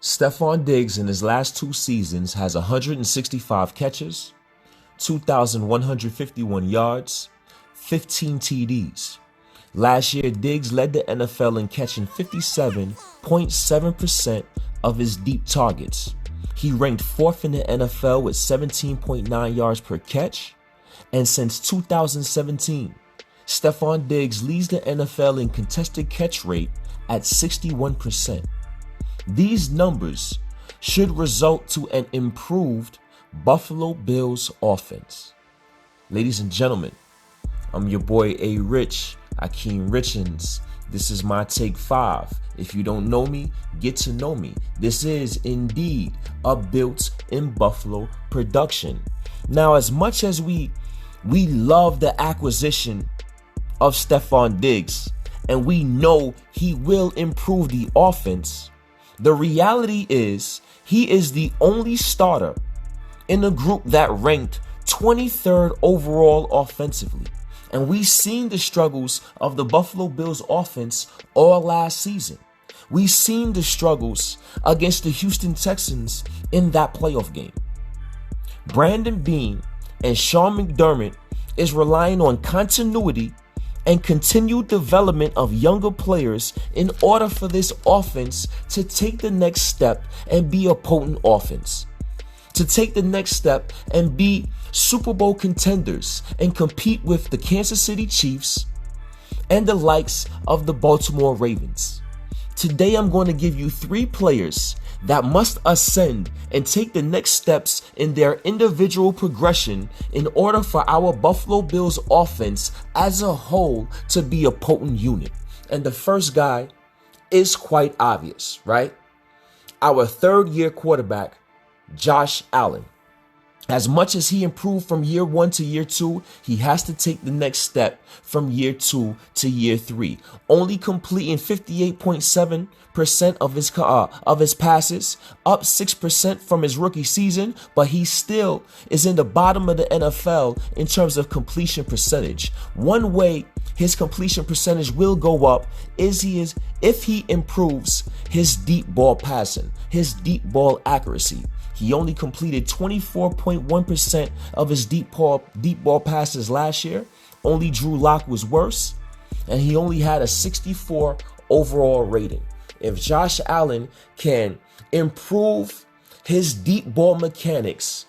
Stephon Diggs in his last two seasons has 165 catches, 2,151 yards, 15 TDs. Last year, Diggs led the NFL in catching 57.7% of his deep targets. He ranked fourth in the NFL with 17.9 yards per catch. And since 2017, Stephon Diggs leads the NFL in contested catch rate at 61%. These numbers should result to an improved Buffalo Bills offense. Ladies and gentlemen, I'm your boy A. Rich, Akeem Richens. This is my Take 5. If you don't know me, get to know me. This is indeed a Built in Buffalo production. Now, as much as we love the acquisition of Stephon Diggs, and we know he will improve the offense, the reality is he is the only starter in a group that ranked 23rd overall offensively. And we've seen the struggles of the Buffalo Bills offense all last season. We've seen the struggles against the Houston Texans in that playoff game. Brandon Beane and Sean McDermott is relying on continuity and continued development of younger players in order for this offense to take the next step and be a potent offense. To take the next step and be Super Bowl contenders and compete with the Kansas City Chiefs and the likes of the Baltimore Ravens. Today I'm going to give you 3 players that must ascend and take the next steps in their individual progression in order for our Buffalo Bills offense as a whole to be a potent unit. And the first guy is quite obvious, right? Our third-year quarterback, Josh Allen. As much as he improved from year 1 to year 2, he has to take the next step from year 2 to year 3. Only completing 58.7% of his passes, up 6% from his rookie season, but he still is in the bottom of the NFL in terms of completion percentage. One way his completion percentage will go up is if he improves his deep ball passing, his deep ball accuracy. He only completed 24.1% of his deep ball passes last year. Only Drew Lock was worse, and he only had a 64 overall rating. If Josh Allen can improve his deep ball mechanics,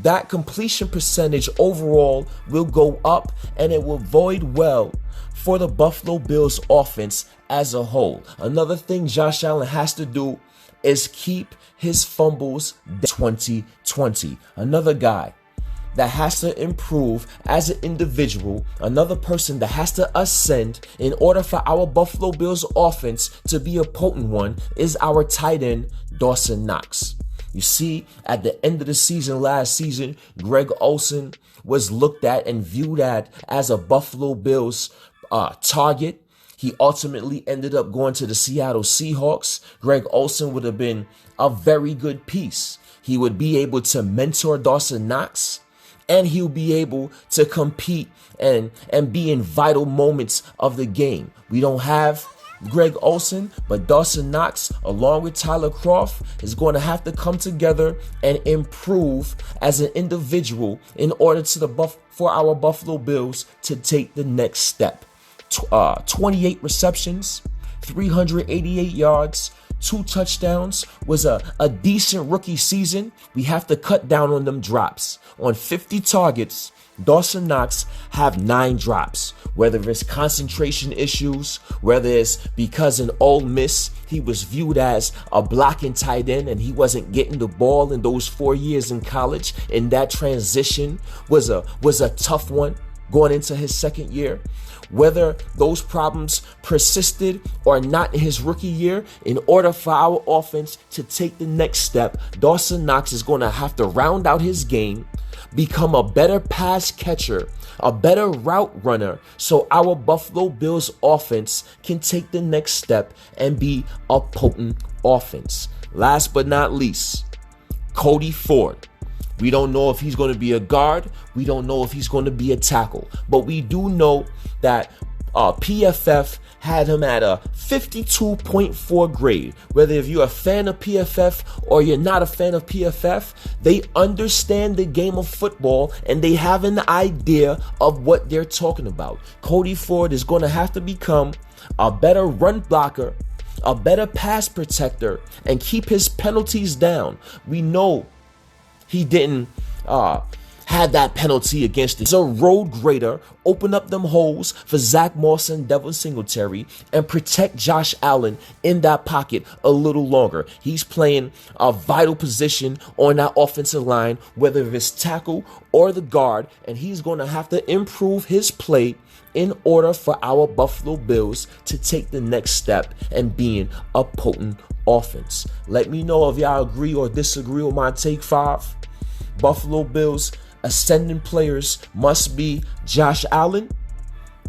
that completion percentage overall will go up, and it will bode well for the Buffalo Bills offense as a whole. Another thing Josh Allen has to do is keep his fumbles 2020. Another guy that has to improve as an individual, another person that has to ascend in order for our Buffalo Bills offense to be a potent one is our tight end, Dawson Knox. You see, at the end of the season last season, Greg Olsen was looked at and viewed as a Buffalo Bills target. He ultimately ended up going to the Seattle Seahawks. Greg Olsen would have been a very good piece. He would be able to mentor Dawson Knox, and he'll be able to compete and be in vital moments of the game. We don't have Greg Olsen, but Dawson Knox, along with Tyler Kroft, is going to have to come together and improve as an individual in order for our Buffalo Bills to take the next step. 28 receptions, 388 yards, 2 touchdowns was a decent rookie season. We have to cut down on them drops. On 50 targets, Dawson Knox have 9 drops. Whether it's concentration issues, whether it's because in Ole Miss he was viewed as a blocking tight end and he wasn't getting the ball in those 4 years in college, and that transition was a tough one going into his second year. Whether those problems persisted or not in his rookie year, in order for our offense to take the next step, Dawson Knox is going to have to round out his game, become a better pass catcher, a better route runner, so our Buffalo Bills offense can take the next step and be a potent offense. Last but not least, Cody Ford. We don't know if he's going to be a guard. We don't know if he's going to be a tackle. But we do know that PFF had him at a 52.4 grade. Whether if you're a fan of PFF or you're not a fan of PFF, they understand the game of football and they have an idea of what they're talking about. Cody Ford is going to have to become a better run blocker, a better pass protector, and keep his penalties down. We know he didn't had that penalty against it. He's a road grader. Open up them holes for Zach Moss and Devin Singletary and protect Josh Allen in that pocket a little longer. He's playing a vital position on that offensive line, whether it's tackle or the guard, and he's going to have to improve his play in order for our Buffalo Bills to take the next step and being a potent offense. Let me know if y'all agree or disagree with my take 5. Buffalo Bills ascending players must be Josh Allen,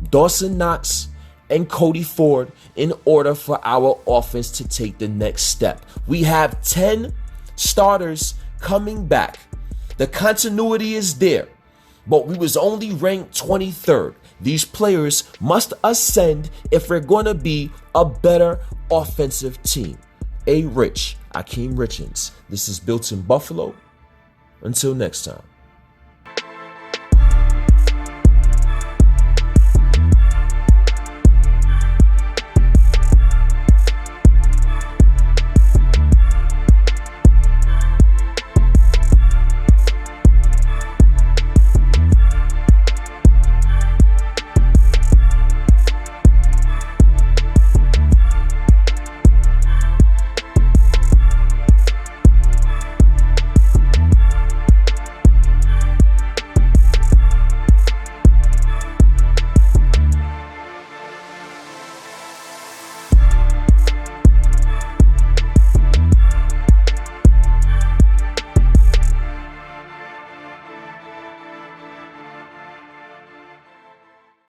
Dawson Knox, and Cody Ford in order for our offense to take the next step. We have 10 starters coming back. The continuity is there, but we was only ranked 23rd. These players must ascend if we're going to be a better offensive team. A. Rich, Akeem Richens. This is Built in Buffalo. Until next time.